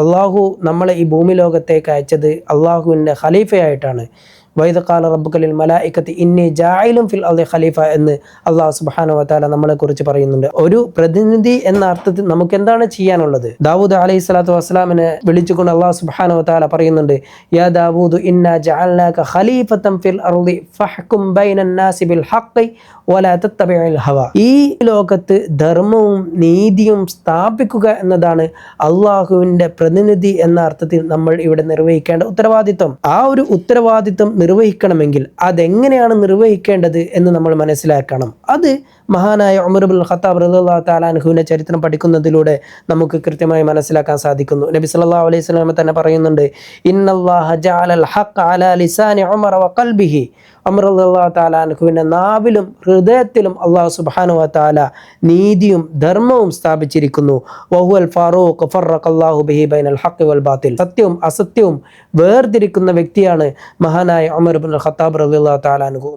അള്ളാഹു നമ്മളെ ഈ ഭൂമി ലോകത്തേക്ക് അയച്ചത് അള്ളാഹുവിൻ്റെ ഖലീഫയായിട്ടാണ്. വൈദ ഖാല റബ്ബുക ലിൽ മലായികത്തി ഇന്നി ജാഇലുൻ ഫിൽ അർളി ഖലീഫ എന്ന് അള്ളാഹു സുബ്ഹാനഹു വ തആല നമ്മളെ കുറിച്ച് പറയുന്നുണ്ട്. ഒരു പ്രതിനിധി എന്ന അർത്ഥത്തിൽ നമുക്ക് എന്താണ് ചെയ്യാനുള്ളത്? ദാവൂദ് അലൈഹി സ്വലാത്തു വസ്സലാമിനെ വിളിച്ചുകൊണ്ട് അള്ളാഹു സുബ്ഹാനഹു വ തആല പറയുന്നുണ്ട്, യാ ദാവൂദ് ഇന്നാ ജഅൽനാക ഖലീഫത്തൻ ഫിൽ അർളി ഫഹ്കും ബൈനൻ നാസി ബിൽ ഹഖ് വലാ തത്തബിഉൽ ഹവ. ഈ ലോകത്ത് ധർമ്മവും നീതിയും സ്ഥാപിക്കുക എന്നതാണ് അള്ളാഹുവിൻ്റെ പ്രതിനിധി എന്ന അർത്ഥത്തിൽ നമ്മൾ ഇവിടെ നിർവഹിക്കേണ്ട ഉത്തരവാദിത്വം. ആ ഒരു ഉത്തരവാദിത്വം നിർവഹിക്കണമെങ്കിൽ അതെങ്ങനെയാണ് നിർവഹിക്കേണ്ടത് എന്ന് നമ്മൾ മനസ്സിലാക്കണം. അത് മഹാനായ ഉമർ ഇബ്നുൽ ഖത്താബ് റളിയല്ലാഹു തആല അൻഹുവിന്റെ ചരിത്രം പഠിക്കുന്നതിലൂടെ നമുക്ക് കൃത്യമായി മനസ്സിലാക്കാൻ സാധിക്കുന്നു. നബി സല്ലല്ലാഹു അലൈഹി വസല്ലം തന്നെ പറയുന്നുണ്ട്, ഇന്നല്ലാഹ ജഅലൽ ഹഖ് അലാ ലിസാനി ഉമർ വ ഖൽബിഹി. ഉമർ റളിയല്ലാഹു തആല അൻഹുവിന്റെ നാവിലും ഹൃദയത്തിലും അല്ലാഹു സുബ്ഹാനഹു വ തആല നീതിയും ധർമ്മവും സ്ഥാപിച്ചിരിക്കുന്നു. വഹുവൽ ഫാറൂഖ് ഫറഖല്ലാഹു ബിഹി ബൈനൽ ഹഖ് വൽ ബാത്തിൽ. സത്യവും അസത്യവും വേർതിരിക്കുന്ന വ്യക്തിയാണ് മഹാനായ ഉമർ ഇബ്നുൽ ഖത്താബ് റളിയല്ലാഹു തആല അൻഹു.